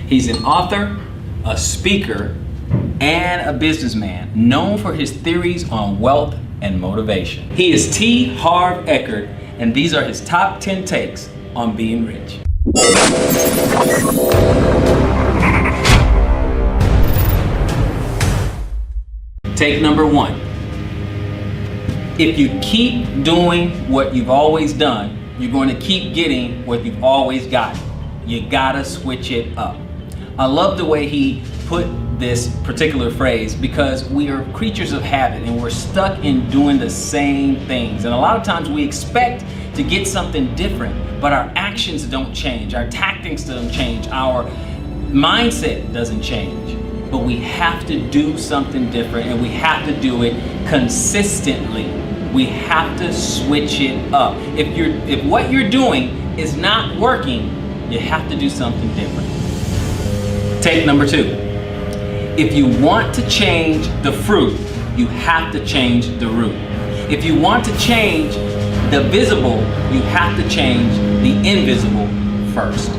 He's an author, a speaker, and a businessman known for his theories on wealth and motivation. He is Harv Eker, and these are his top 10 takes on being rich. Take number 1. If you keep doing what you've always done, you're going to keep getting what you've always gotten. You gotta switch it up. I love the way he put this particular phrase because we are creatures of habit and we're stuck in doing the same things. And a lot of times we expect to get something different, but our actions don't change, our tactics don't change, our mindset doesn't change. But we have to do something different, and we have to do it consistently. We have to switch it up. If what you're doing is not working, you have to do something different. Take number 2. If you want to change the fruit, you have to change the root. If you want to change the visible, you have to change the invisible first.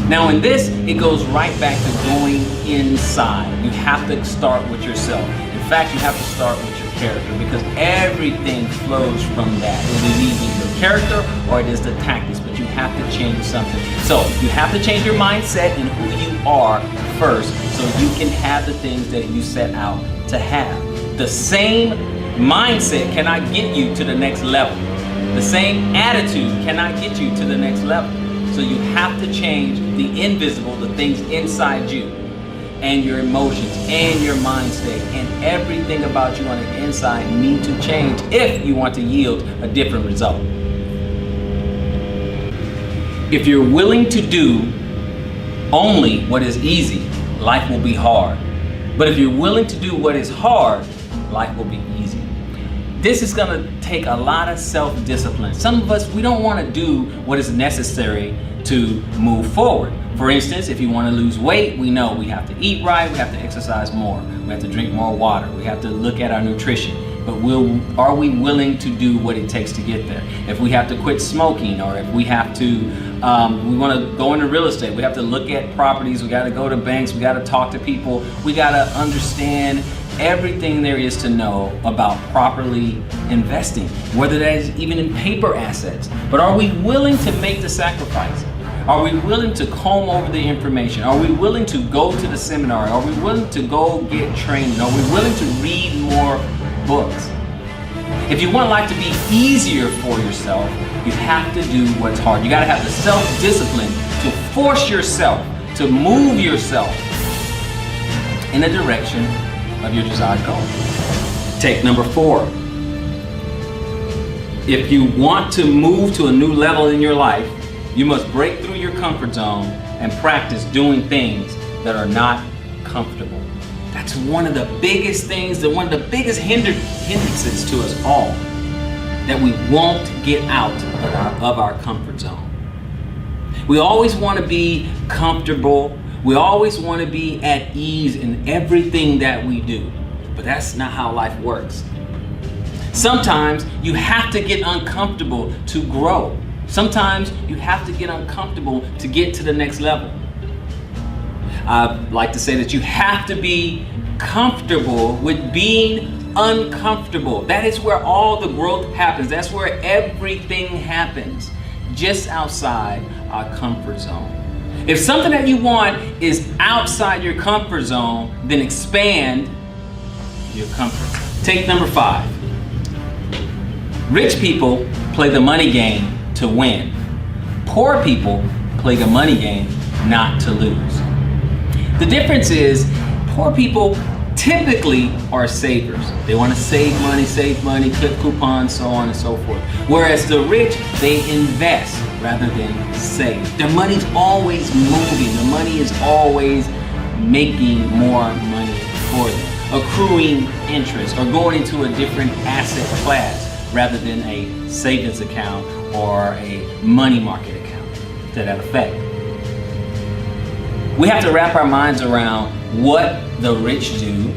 Now in this, it goes right back to going inside. You have to start with yourself. In fact, you have to start with your character because everything flows from that. It is either your character or it is the tactics, but you have to change something. So you have to change your mindset and who you are first so you can have the things that you set out to have. The same mindset cannot get you to the next level. The same attitude cannot get you to the next level. So you have to change the invisible, the things inside you, and your emotions, and your mind state, and everything about you on the inside need to change if you want to yield a different result. If you're willing to do only what is easy, life will be hard. But if you're willing to do what is hard, life will be easy. This is going to take a lot of self-discipline. Some of us, we don't want to do what is necessary to move forward. For instance, if you want to lose weight, we know we have to eat right, we have to exercise more, we have to drink more water, we have to look at our nutrition. But are we willing to do what it takes to get there? If we have to quit smoking, or if we have to, we want to go into real estate, we have to look at properties, we got to go to banks, we got to talk to people, we got to understand everything there is to know about properly investing, whether that is even in paper assets. But are we willing to make the sacrifice? Are we willing to comb over the information? Are we willing to go to the seminar? Are we willing to go get training? Are we willing to read more books? If you want life to be easier for yourself, you have to do what's hard. You got to have the self-discipline to force yourself to move yourself in a direction of your desired goal. Take number 4. If you want to move to a new level in your life, you must break through your comfort zone and practice doing things that are not comfortable. That's one of the biggest things, one of the biggest hindrances to us all, that we won't get out of our comfort zone. We always want to be comfortable. We always want to be at ease in everything that we do, but that's not how life works. Sometimes you have to get uncomfortable to grow. Sometimes you have to get uncomfortable to get to the next level. I like to say that you have to be comfortable with being uncomfortable. That is where all the growth happens. That's where everything happens, just outside our comfort zone. If something that you want is outside your comfort zone, then expand your comfort zone. Take number 5. Rich people play the money game to win. Poor people play the money game not to lose. The difference is poor people typically are savers. They want to save money, clip coupons, so on and so forth. Whereas the rich, they invest rather than save. Their money's always moving. The money is always making more money for them, accruing interest or going into a different asset class rather than a savings account or a money market account to that effect. We have to wrap our minds around what the rich do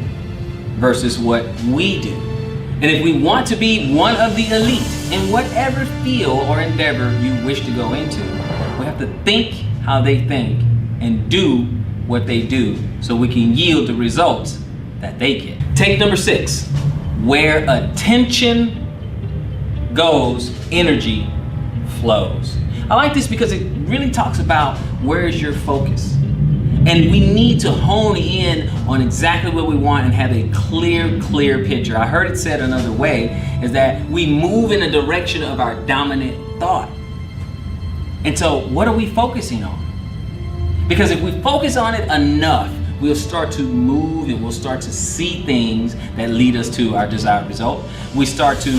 versus what we do. And if we want to be one of the elite in whatever field or endeavor you wish to go into, we have to think how they think and do what they do so we can yield the results that they get. Take number 6. Where attention goes, energy flows. I like this because it really talks about where's your focus. And we need to hone in on exactly what we want and have a clear picture. I heard it said another way, is that we move in the direction of our dominant thought. And so what are we focusing on? Because if we focus on it enough, we'll start to move and we'll start to see things that lead us to our desired result. We start to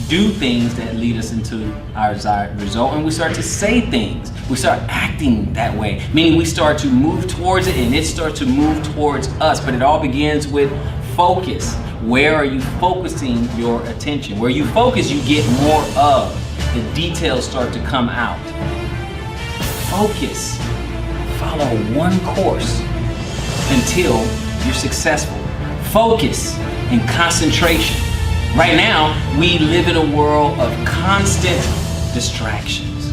do things that lead us into our desired result, and we start to say things. We start acting that way, meaning we start to move towards it and it starts to move towards us. But it all begins with focus. Where are you focusing your attention? Where you focus, you get more of. The details start to come out. Focus. Follow one course until you're successful. Focus and concentration. Right now, we live in a world of constant distractions.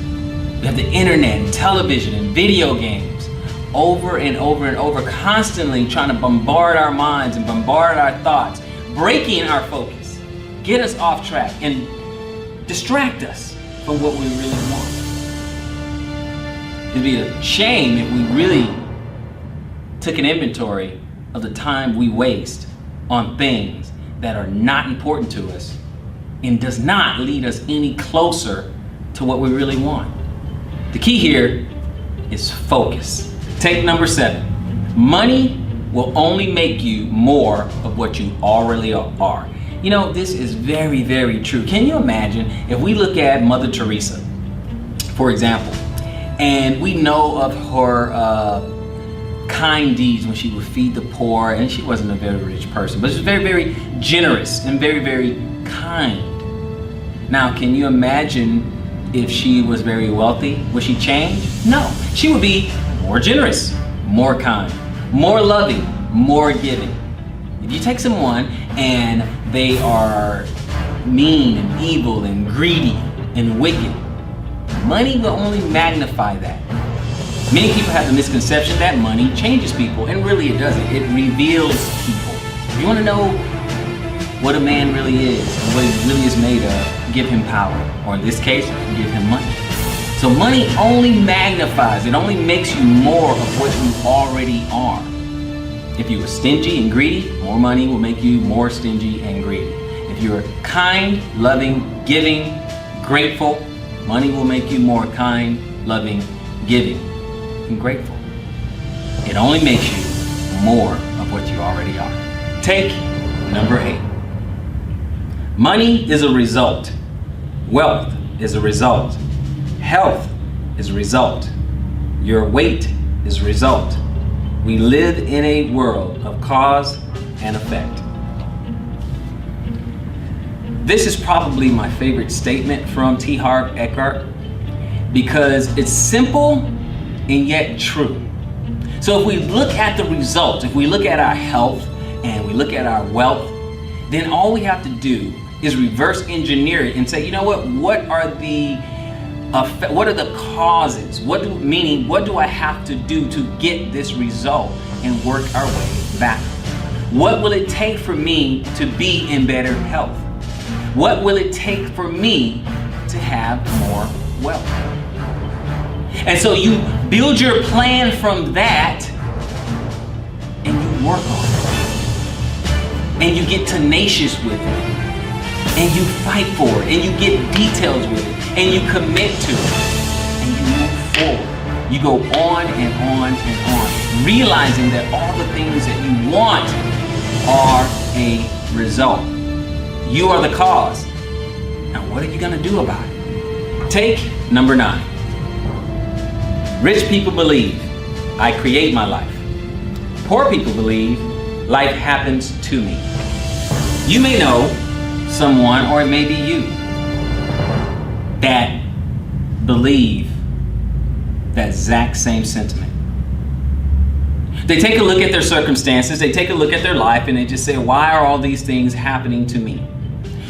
We have the internet and television and video games over and over and over, constantly trying to bombard our minds and bombard our thoughts, breaking our focus, get us off track, and distract us from what we really want. It'd be a shame if we really took an inventory of the time we waste on things that are not important to us and does not lead us any closer to what we really want. The key here is focus. Take number 7. Money will only make you more of what you already are. You know, this is very, very true. Can you imagine if we look at Mother Teresa, for example, and we know of her kind deeds when she would feed the poor, and she wasn't a very rich person, but she was very, very generous and very, very kind. Now, can you imagine if she was very wealthy? Would she change? No. She would be more generous, more kind, more loving, more giving. If you take someone and they are mean and evil and greedy and wicked, money will only magnify that. Many people have the misconception that money changes people, and really it doesn't. It reveals people. If you want to know what a man really is and what he really is made of, give him power. Or in this case, give him money. So money only magnifies, it only makes you more of what you already are. If you are stingy and greedy, more money will make you more stingy and greedy. If you're kind, loving, giving, grateful, money will make you more kind, loving, giving, and grateful. It only makes you more of what you already are. Take number 8. Money is a result. Wealth is a result. Health is a result. Your weight is a result. We live in a world of cause and effect. This is probably my favorite statement from Harv Eker because it's simple and yet true. So if we look at the results, if we look at our health and we look at our wealth, then all we have to do is reverse engineer it and say, you know what are the causes? What do I have to do to get this result and work our way back? What will it take for me to be in better health? What will it take for me to have more wealth? And so you build your plan from that and you work on it. And you get tenacious with it. And you fight for it. And you get details with it. And you commit to it. And you move forward. You go on and on and on, realizing that all the things that you want are a result. You are the cause. Now what are you going to do about it? Take number 9. Rich people believe I create my life. Poor people believe life happens to me. You may know someone, or it may be you, that believe that exact same sentiment. They take a look at their circumstances, they take a look at their life, and they just say, why are all these things happening to me?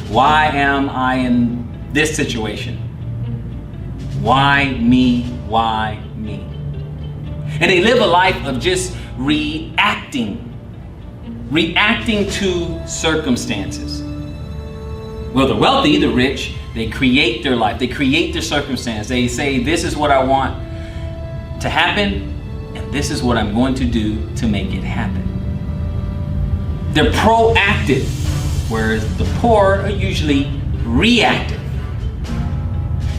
Why am I in this situation? Why me? Why me? And they live a life of just reacting to circumstances. Well, the wealthy, the rich, they create their life. They create their circumstance. They say, this is what I want to happen, and this is what I'm going to do to make it happen. They're proactive, whereas the poor are usually reactive.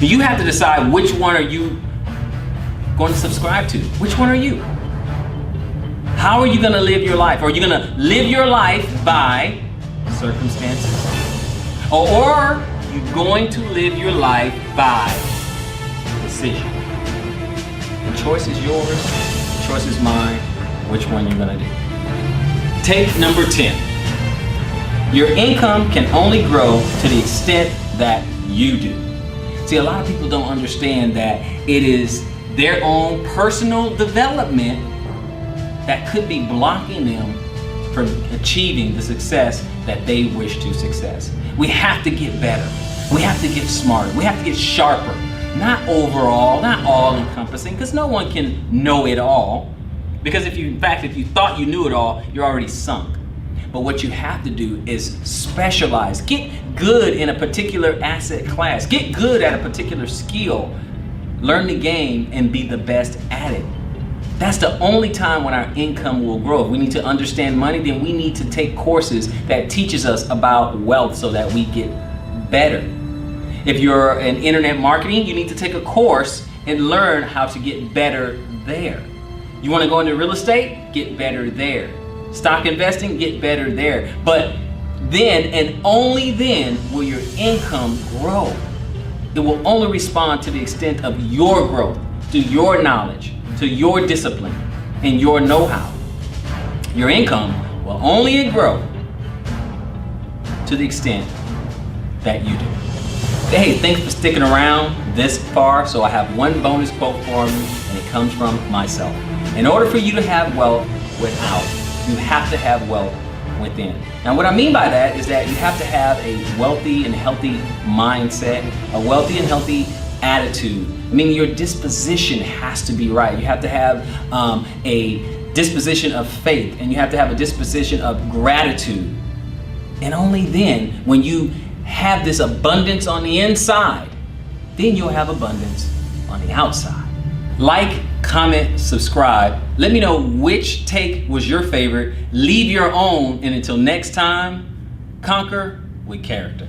You have to decide which one are you going to subscribe to. Which one are you? How are you going to live your life? Are you going to live your life by circumstances? Or are you going to live your life by decision? The choice is yours. The choice is mine. Which one you're going to do. Take number 10. Your income can only grow to the extent that you do. See, a lot of people don't understand that it is their own personal development that could be blocking them from achieving the success that they wish to success. We have to get better. We have to get smarter. We have to get sharper. Not overall, not all encompassing, because no one can know it all. Because if you thought you knew it all, you're already sunk. But what you have to do is specialize. Get good in a particular asset class. Get good at a particular skill. Learn the game and be the best at it. That's the only time when our income will grow. If we need to understand money, then we need to take courses that teaches us about wealth so that we get better. If you're in internet marketing, you need to take a course and learn how to get better there. You want to go into real estate? Get better there. Stock investing? Get better there. But then and only then will your income grow. It will only respond to the extent of your growth, to your knowledge, to your discipline, and your know-how. Your income will only grow to the extent that you do. Hey, thanks for sticking around this far. So I have one bonus quote for you, and it comes from myself. In order for you to have wealth without, you have to have wealth within. Now what I mean by that is that you have to have a wealthy and healthy mindset, a wealthy and healthy attitude. I mean, your disposition has to be right. You have to have a disposition of faith, and you have to have a disposition of gratitude. And only then, when you have this abundance on the inside, then you'll have abundance on the outside. Like, comment, subscribe. Let me know which take was your favorite. Leave your own, and until next time, conquer with character.